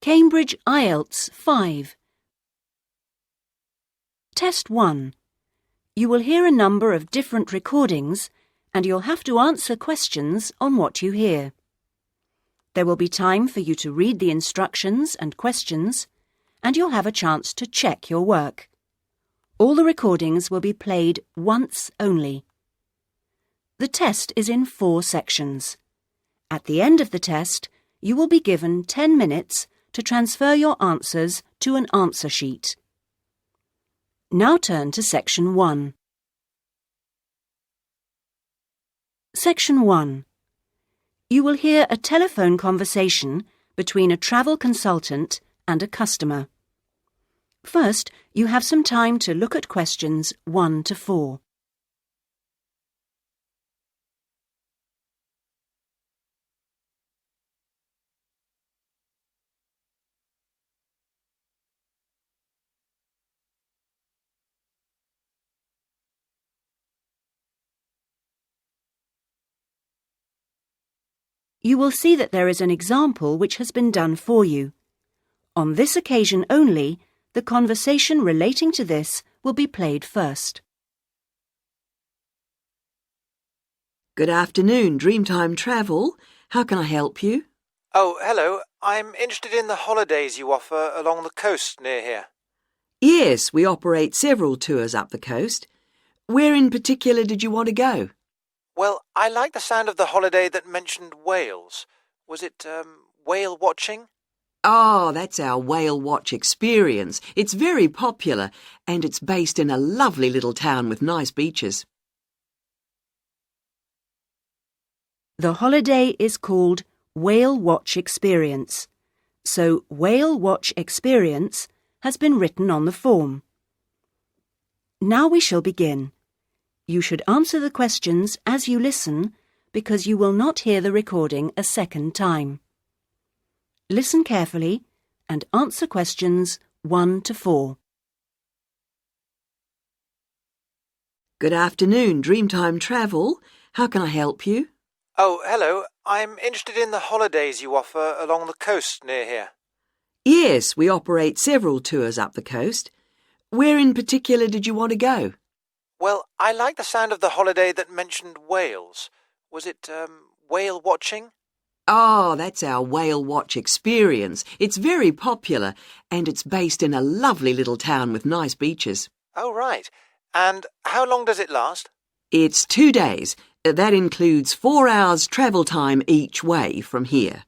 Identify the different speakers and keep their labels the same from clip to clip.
Speaker 1: Cambridge IELTS 5. Test 1. You will hear a number of different recordings and you'll have to answer questions on what you hear. There will be time for you to read the instructions and questions, and you'll have a chance to check your work. All the recordings will be played once only. The test is in 4 sections. At the end of the test, you will be given 10 minutes to transfer your answers to an answer sheet. Now turn to Section 1. Section 1. You will hear a telephone conversation between a travel consultant and a customer. First, you have some time to look at questions 1 to 4. You will see that there is an example which has been done for you. On this occasion only, the conversation relating to this will be played first.
Speaker 2: Good afternoon, Dreamtime Travel. How can I help you?
Speaker 3: Oh, hello. I'm interested in the holidays you offer along the coast near here.
Speaker 2: Yes, we operate several tours up the coast. Where in particular did you want to go?
Speaker 3: Well, I like the sound of the holiday that mentioned whales. Was it whale watching?
Speaker 2: Oh, that's our whale watch experience. It's very popular and it's based in a lovely little town with nice beaches.
Speaker 1: The holiday is called Whale Watch Experience, so Whale Watch Experience has been written on the form. Now we shall begin. You should answer the questions as you listen because you will not hear the recording a second time. Listen carefully and answer questions 1 to 4.
Speaker 2: Good afternoon, Dreamtime Travel. How can I help you?
Speaker 3: Oh, hello. I'm interested in the holidays you offer along the coast near here.
Speaker 2: Yes, we operate several tours up the coast. Where in particular did you want to go?
Speaker 3: Well, I like the sound of the holiday that mentioned whales. Was it whale watching?
Speaker 2: Oh, that's our whale watch experience. It's very popular and it's based in a lovely little town with nice beaches.
Speaker 3: Oh, right. And how long does it last?
Speaker 2: It's 2 days. That includes 4 hours travel time each way from here.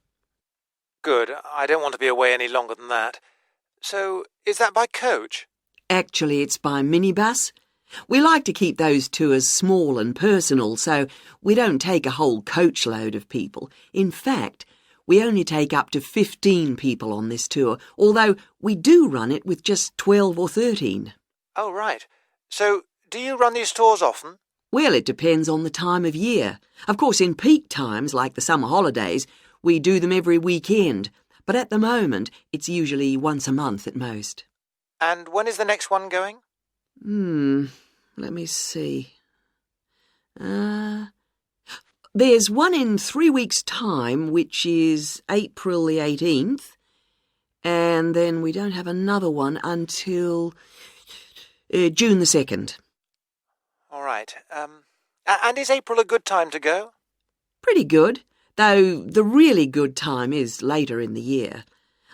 Speaker 3: Good. I don't want to be away any longer than that. So, is that by coach?
Speaker 2: Actually, it's by minibus. We like to keep those tours small and personal, so we don't take a whole coachload of people. In fact, we only take up to 15 people on this tour, although we do run it with just 12 or 13.
Speaker 3: Oh, right. So, do you run these tours often?
Speaker 2: Well, it depends on the time of year. Of course, in peak times, like the summer holidays, we do them every weekend, but at the moment, it's usually once a month at most.
Speaker 3: And when is the next one going?
Speaker 2: Let me see. There's one in 3 weeks' time, which is April the 18th, and then we don't have another one until June the 2nd.
Speaker 3: All right. And is April a good time to go?
Speaker 2: Pretty good, though the really good time is later in the year.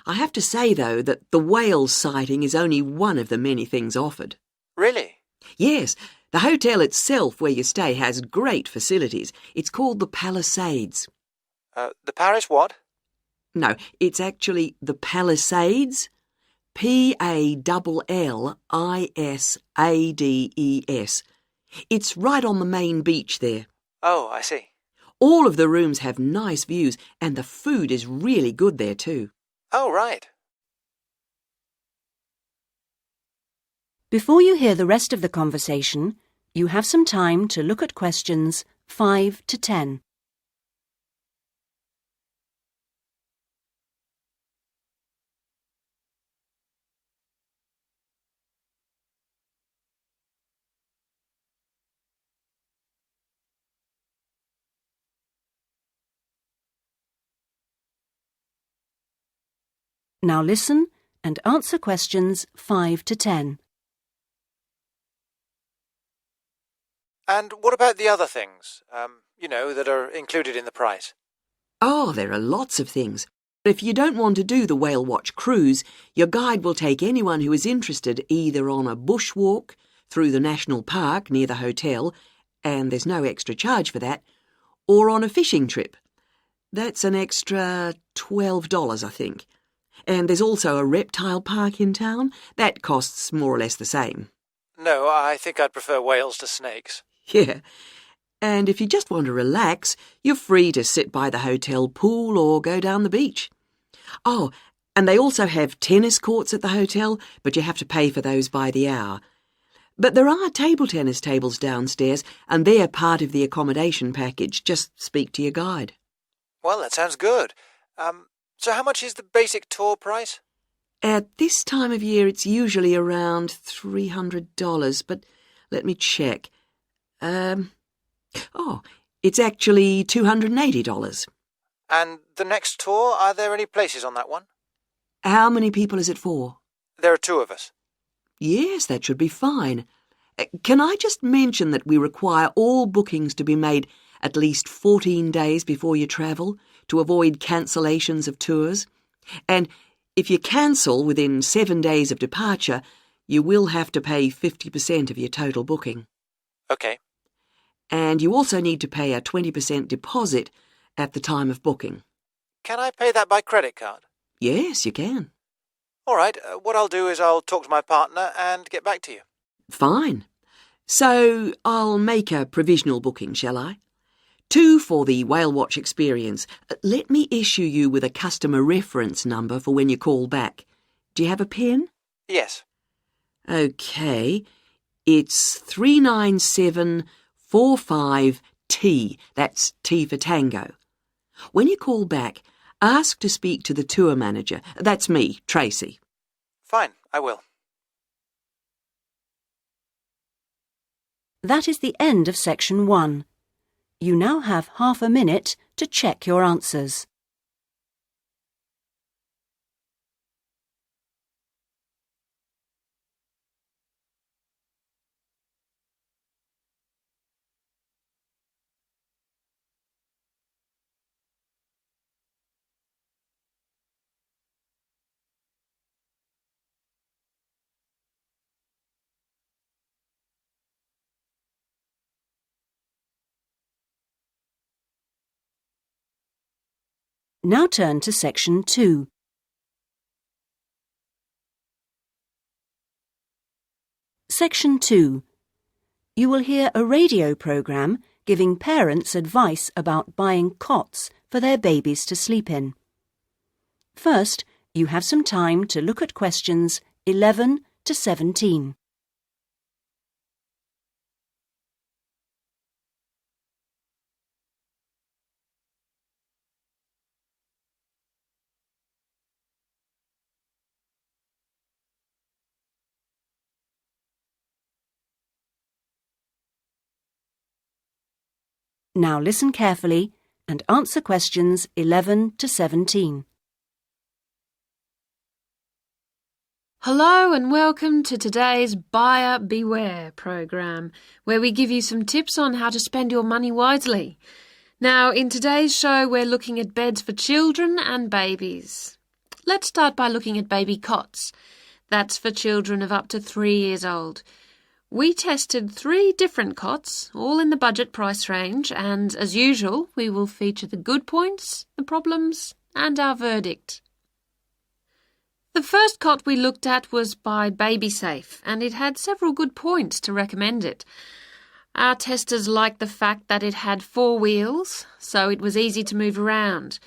Speaker 2: I have to say, though, that the whale sighting is only one of the many things offered.
Speaker 3: Really?
Speaker 2: Yes, the hotel itself where you stay has great facilities. It's called the Palisades.
Speaker 3: The Paris what?
Speaker 2: No, it's actually the Palisades. Pallissades. It's right on the main beach there.
Speaker 3: Oh, I see.
Speaker 2: All of the rooms have nice views and the food is really good there too.
Speaker 3: Oh, right.
Speaker 1: Before you hear the rest of the conversation, you have some time to look at questions 5 to 10. Now listen and answer questions 5 to 10.
Speaker 3: And what about the other things, that are included in the price?
Speaker 2: Oh, there are lots of things. If you don't want to do the whale watch cruise, your guide will take anyone who is interested either on a bushwalk through the national park near the hotel, and there's no extra charge for that, or on a fishing trip. That's an extra $12, I think. And there's also a reptile park in town. That costs more or less the same.
Speaker 3: No, I think I'd prefer whales to snakes.
Speaker 2: Yeah. And if you just want to relax, you're free to sit by the hotel pool or go down the beach. Oh, and they also have tennis courts at the hotel, but you have to pay for those by the hour. But there are table tennis tables downstairs, and they're part of the accommodation package. Just speak to your guide.
Speaker 3: Well, that sounds good. So how much is the basic tour price?
Speaker 2: At this time of year, it's usually around $300, but let me check. It's actually $280.
Speaker 3: And the next tour, are there any places on that one?
Speaker 2: How many people is it for?
Speaker 3: There are 2 of us.
Speaker 2: Yes, that should be fine. Can I just mention that we require all bookings to be made at least 14 days before you travel to avoid cancellations of tours? And if you cancel within 7 days of departure, you will have to pay 50% of your total booking.
Speaker 3: OK.
Speaker 2: And you also need to pay a 20% deposit at the time of booking.
Speaker 3: Can I pay that by credit card?
Speaker 2: Yes, you can.
Speaker 3: All right, what I'll do is I'll talk to my partner and get back to you.
Speaker 2: Fine. So I'll make a provisional booking, shall I? 2 for the whale watch experience. Let me issue you with a customer reference number for when you call back. Do you have a pen?
Speaker 3: Yes.
Speaker 2: OK. It's 39745T. That's T for Tango. When you call back, ask to speak to the tour manager. That's me, Tracy.
Speaker 3: Fine, I will.
Speaker 1: That is the end of section 1. You now have half a minute to check your answers. Now turn to section 2. Section 2. You will hear a radio programme giving parents advice about buying cots for their babies to sleep in. First, you have some time to look at questions 11 to 17. Now listen carefully and answer questions 11 to 17.
Speaker 4: Hello and welcome to today's Buyer Beware program, where we give you some tips on how to spend your money wisely. Now, in today's show, we're looking at beds for children and babies. Let's start by looking at baby cots. That's for children of up to 3 years old. We tested 3 different cots, all in the budget price range, and as usual, we will feature the good points, the problems, and our verdict. The first cot we looked at was by BabySafe, and it had several good points to recommend it. Our testers liked the fact that it had 4 wheels, so it was easy to move around.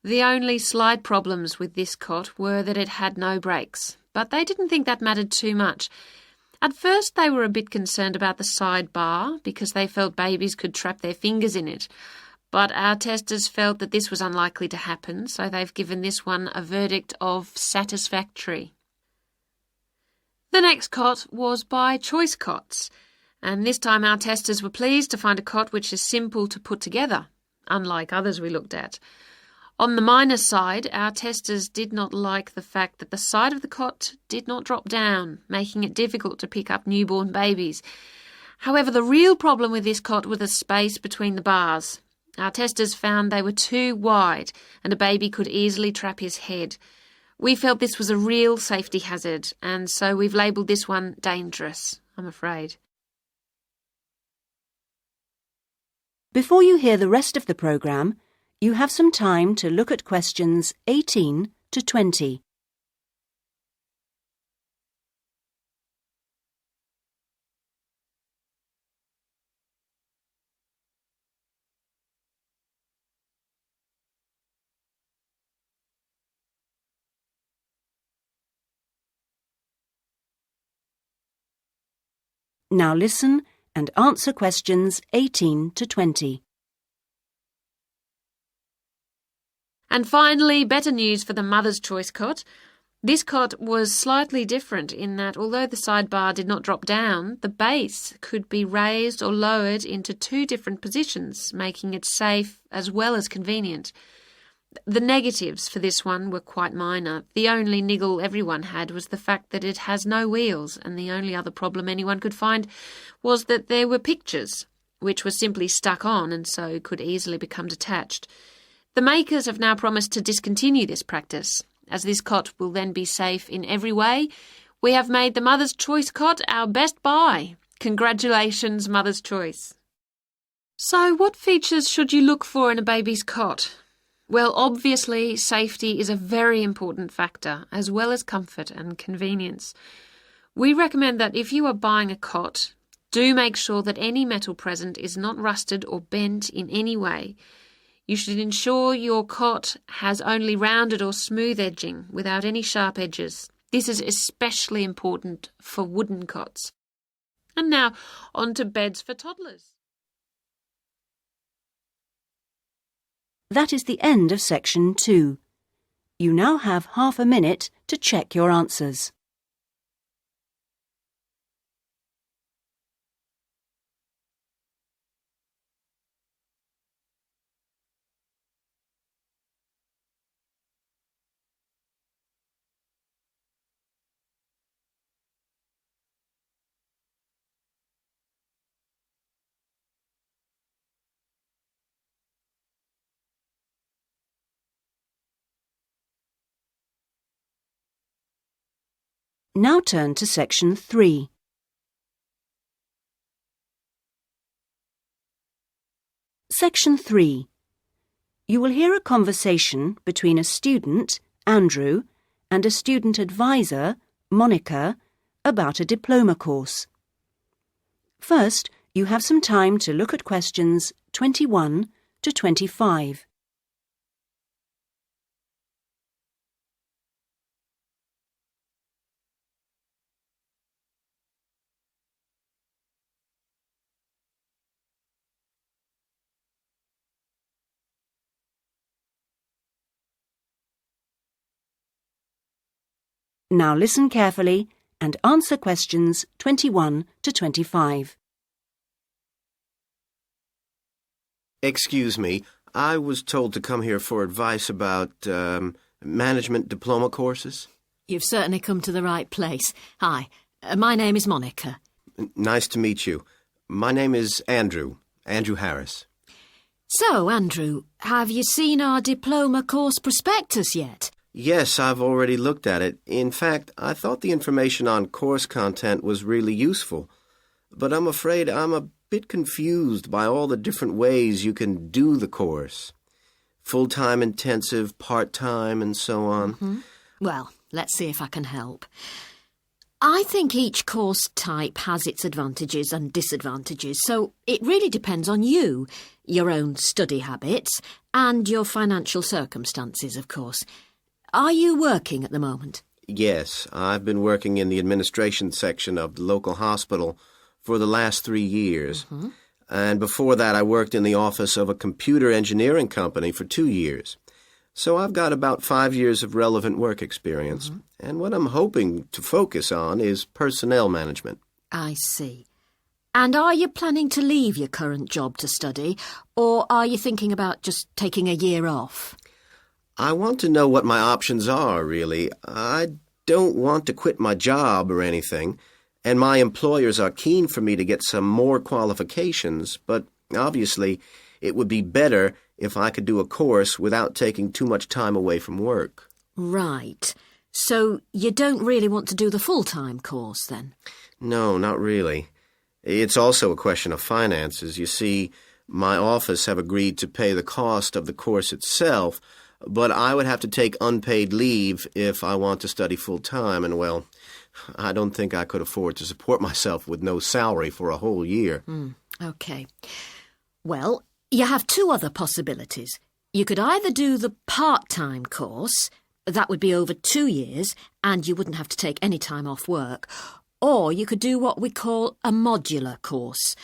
Speaker 4: The only slight problems with this cot were that it had no brakes, but they didn't think that mattered too much. At first, they were a bit concerned about the side bar because they felt babies could trap their fingers in it. But our testers felt that this was unlikely to happen, so they've given this one a verdict of satisfactory. The next cot was by Choice Cots, and this time our testers were pleased to find a cot which is simple to put together, unlike others we looked at. On the minus side, our testers did not like the fact that the side of the cot did not drop down, making it difficult to pick up newborn babies. However, the real problem with this cot was the space between the bars. Our testers found they were too wide and a baby could easily trap his head. We felt this was a real safety hazard, and so we've labelled this one dangerous, I'm afraid.
Speaker 1: Before you hear the rest of the programme, you have some time to look at questions 18 to 20. Now listen and answer questions 18 to 20.
Speaker 4: And finally, better news for the Mother's Choice cot. This cot was slightly different in that although the sidebar did not drop down, the base could be raised or lowered into two different positions, making it safe as well as convenient. The negatives for this one were quite minor. The only niggle everyone had was the fact that it has no wheels, and the only other problem anyone could find was that there were pictures, which were simply stuck on and so could easily become detached. The makers have now promised to discontinue this practice. As this cot will then be safe in every way, we have made the Mother's Choice cot our best buy. Congratulations, Mother's Choice. So, what features should you look for in a baby's cot? Well, obviously, safety is a very important factor, as well as comfort and convenience. We recommend that if you are buying a cot, do make sure that any metal present is not rusted or bent in any way. You should ensure your cot has only rounded or smooth edging without any sharp edges. This is especially important for wooden cots. And now, on to beds for toddlers.
Speaker 1: That is the end of section 2. You now have half a minute to check your answers. Now turn to section 3. Section 3. You will hear a conversation between a student, Andrew, and a student advisor, Monica, about a diploma course. First, you have some time to look at questions 21 to 25. Now listen carefully and answer questions 21 to 25.
Speaker 5: Excuse me, I was told to come here for advice about management diploma courses.
Speaker 6: You've certainly come to the right place. Hi, my name is Monica.
Speaker 5: Nice to meet you. My name is Andrew Harris.
Speaker 6: So, Andrew, have you seen our diploma course prospectus yet?
Speaker 5: Yes, I've already looked at it. In fact, I thought the information on course content was really useful. But I'm afraid I'm a bit confused by all the different ways you can do the course. Full-time intensive, part-time, and so on.
Speaker 6: Mm-hmm. Well, let's see if I can help. I think each course type has its advantages and disadvantages, so it really depends on you, your own study habits, and your financial circumstances, of course. Are you working at the moment?
Speaker 5: Yes, I've been working in the administration section of the local hospital for the last 3 years.
Speaker 6: Mm-hmm.
Speaker 5: And before that, I worked in the office of a computer engineering company for 2 years. So I've got about 5 years of relevant work experience.
Speaker 6: Mm-hmm.
Speaker 5: And what I'm hoping to focus on is personnel management.
Speaker 6: I see. And are you planning to leave your current job to study, or are you thinking about just taking a year off?
Speaker 5: I want to know what my options are, really. I don't want to quit my job or anything, and my employers are keen for me to get some more qualifications, but obviously it would be better if I could do a course without taking too much time away from work.
Speaker 6: Right. So you don't really want to do the full-time course, then?
Speaker 5: No, not really. It's also a question of finances. You see, my office have agreed to pay the cost of the course itself, but I would have to take unpaid leave if I want to study full-time, and, well, I don't think I could afford to support myself with no salary for a whole year.
Speaker 6: OK. Well, you have two other possibilities. You could either do the part-time course, that would be over 2 years, and you wouldn't have to take any time off work, or you could do what we call a modular course.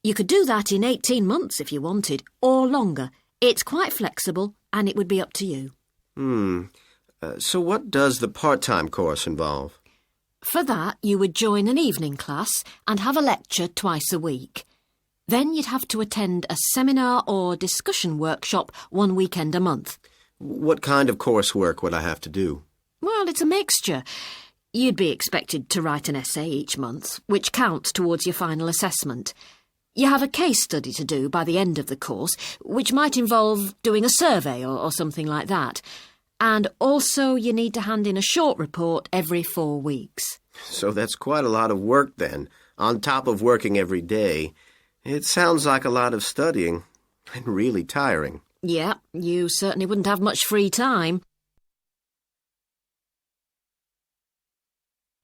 Speaker 6: You could do that in 18 months if you wanted, or longer. It's quite flexible, and it would be up to you.
Speaker 5: So what does the part-time course involve?
Speaker 6: For that, you would join an evening class and have a lecture twice a week. Then you'd have to attend a seminar or discussion workshop 1 weekend a month.
Speaker 5: What kind of coursework would I have to do?
Speaker 6: Well, it's a mixture. You'd be expected to write an essay each month, which counts towards your final assessment. You have a case study to do by the end of the course, which might involve doing a survey or something like that. And also you need to hand in a short report every 4 weeks.
Speaker 5: So that's quite a lot of work then, on top of working every day. It sounds like a lot of studying, and really tiring.
Speaker 6: Yeah, you certainly wouldn't have much free time.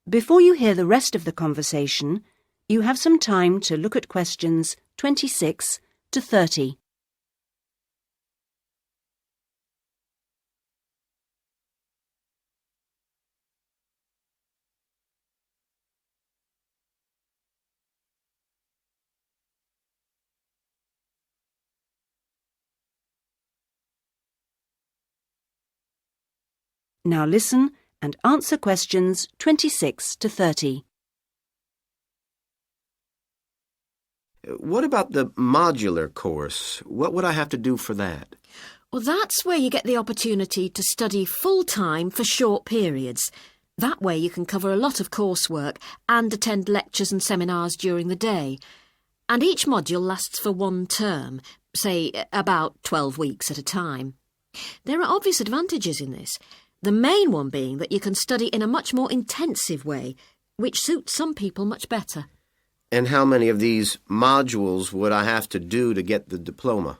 Speaker 1: Before you hear the rest of the conversation, you have some time to look at questions 26 to 30. Now listen and answer questions 26 to 30.
Speaker 5: What about the modular course? What would I have to do for that?
Speaker 6: Well, that's where you get the opportunity to study full-time for short periods. That way you can cover a lot of coursework and attend lectures and seminars during the day. And each module lasts for 1 term, say about 12 weeks at a time. There are obvious advantages in this. The main one being that you can study in a much more intensive way, which suits some people much better.
Speaker 5: And how many of these modules would I have to do to get the diploma?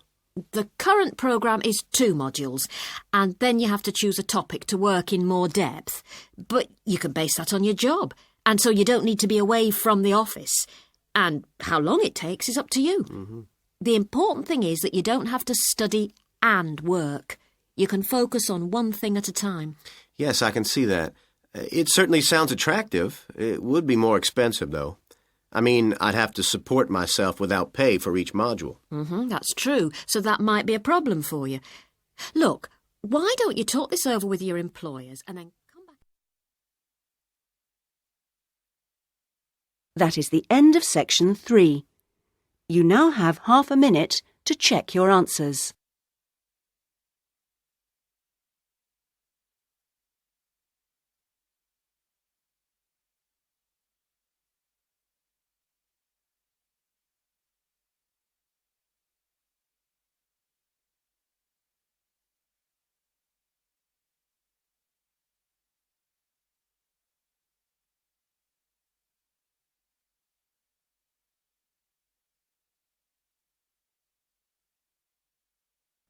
Speaker 6: The current programme is 2 modules, and then you have to choose a topic to work in more depth. But you can base that on your job, and so you don't need to be away from the office. And how long it takes is up to you. The important thing is that you don't have to study and work. You can focus on one thing at a time.
Speaker 5: Yes, I can see that. It certainly sounds attractive. It would be more expensive, though. I mean, I'd have to support myself without pay for each module.
Speaker 6: That's true, so that might be a problem for you. Look, why don't you talk this over with your employers and then come back?
Speaker 1: That is the end of section 3. You now have half a minute to check your answers.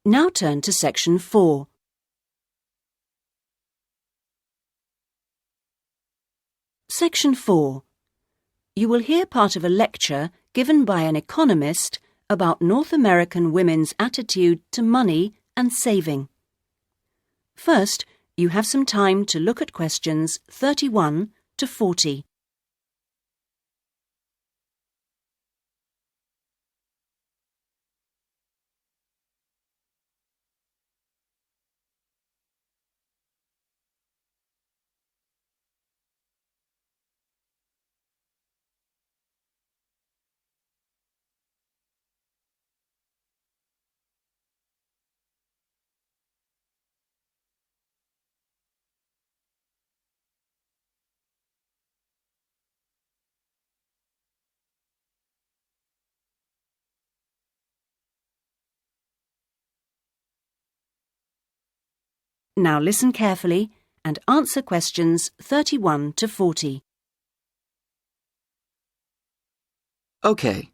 Speaker 1: Now turn to section 4. Section 4. You will hear part of a lecture given by an economist about North American women's attitude to money and saving. First, you have some time to look at questions 31 to 40. Now listen carefully and answer questions 31 to 40.
Speaker 7: Okay,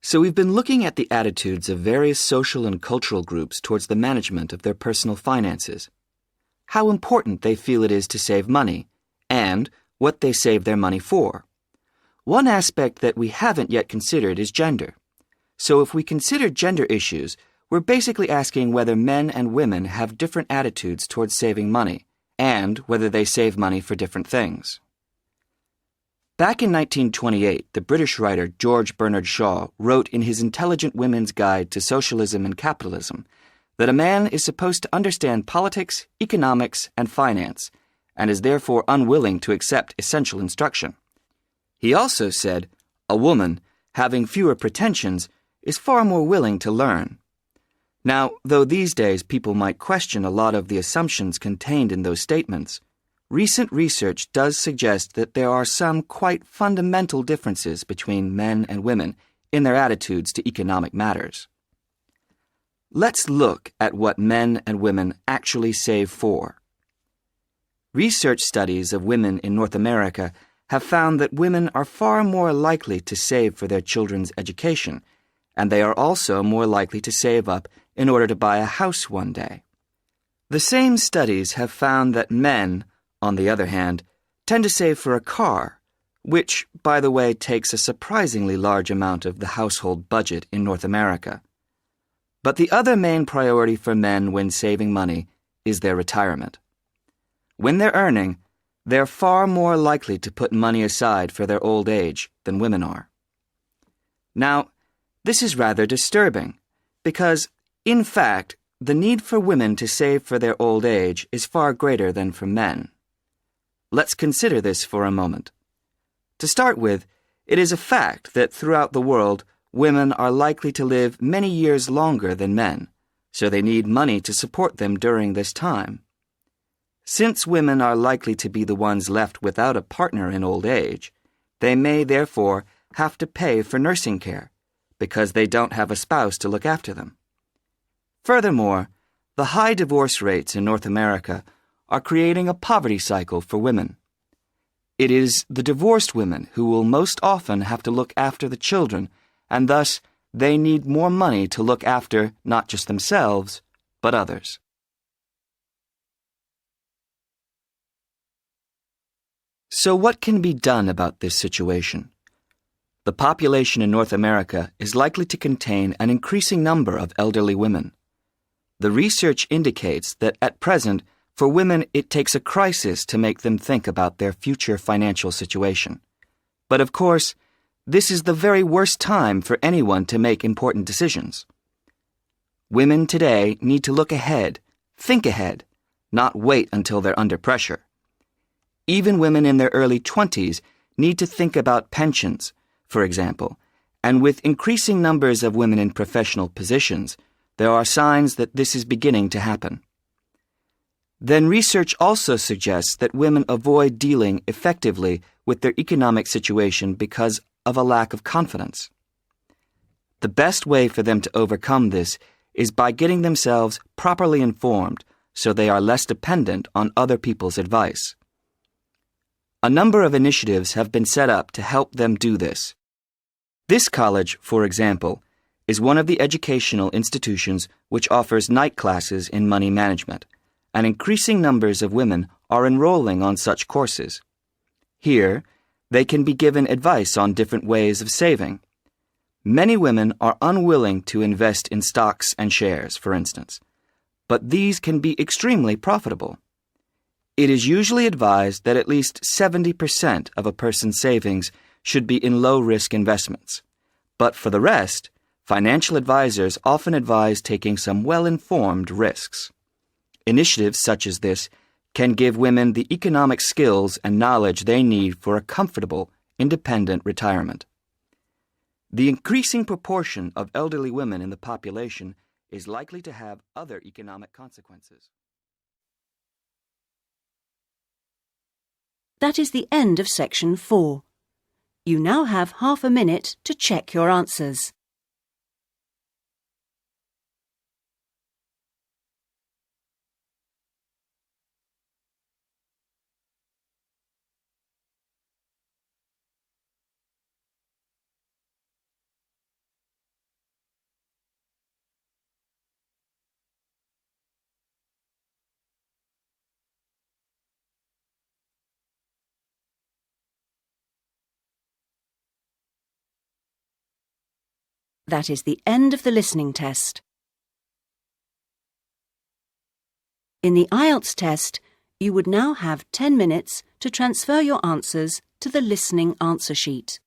Speaker 7: so we've been looking at the attitudes of various social and cultural groups towards the management of their personal finances, how important they feel it is to save money, and what they save their money for. One aspect that we haven't yet considered is gender. So if we consider gender issues, we're basically asking whether men and women have different attitudes towards saving money, and whether they save money for different things. Back in 1928, the British writer George Bernard Shaw wrote in his Intelligent Women's Guide to Socialism and Capitalism that a man is supposed to understand politics, economics, and finance, and is therefore unwilling to accept essential instruction. He also said, a woman, having fewer pretensions, is far more willing to learn. Now, though these days people might question a lot of the assumptions contained in those statements, recent research does suggest that there are some quite fundamental differences between men and women in their attitudes to economic matters. Let's look at what men and women actually save for. Research studies of women in North America have found that women are far more likely to save for their children's education, and they are also more likely to save up in order to buy a house one day. The same studies have found that men, on the other hand, tend to save for a car, which, by the way, takes a surprisingly large amount of the household budget in North America. But the other main priority for men when saving money is their retirement. When they're earning, they're far more likely to put money aside for their old age than women are. Now, this is rather disturbing, because, in fact, the need for women to save for their old age is far greater than for men. Let's consider this for a moment. To start with, it is a fact that throughout the world, women are likely to live many years longer than men, so they need money to support them during this time. Since women are likely to be the ones left without a partner in old age, they may therefore have to pay for nursing care, because they don't have a spouse to look after them. Furthermore, the high divorce rates in North America are creating a poverty cycle for women. It is the divorced women who will most often have to look after the children, and thus they need more money to look after not just themselves, but others. So what can be done about this situation? The population in North America is likely to contain an increasing number of elderly women. The research indicates that at present, for women, it takes a crisis to make them think about their future financial situation. But of course, this is the very worst time for anyone to make important decisions. Women today need to look ahead, think ahead, not wait until they're under pressure. Even women in their early 20s need to think about pensions, for example, and with increasing numbers of women in professional positions, there are signs that this is beginning to happen. Then research also suggests that women avoid dealing effectively with their economic situation because of a lack of confidence. The best way for them to overcome this is by getting themselves properly informed so they are less dependent on other people's advice. A number of initiatives have been set up to help them do this. This college, for example, is one of the educational institutions which offers night classes in money management, and increasing numbers of women are enrolling on such courses. Here, they can be given advice on different ways of saving. Many women are unwilling to invest in stocks and shares, for instance, but these can be extremely profitable. It is usually advised that at least 70% of a person's savings should be in low-risk investments. But for the rest, financial advisors often advise taking some well-informed risks. Initiatives such as this can give women the economic skills and knowledge they need for a comfortable, independent retirement. The increasing proportion of elderly women in the population is likely to have other economic consequences.
Speaker 1: That is the end of section 4. You now have half a minute to check your answers. That is the end of the listening test. In the IELTS test, you would now have 10 minutes to transfer your answers to the listening answer sheet.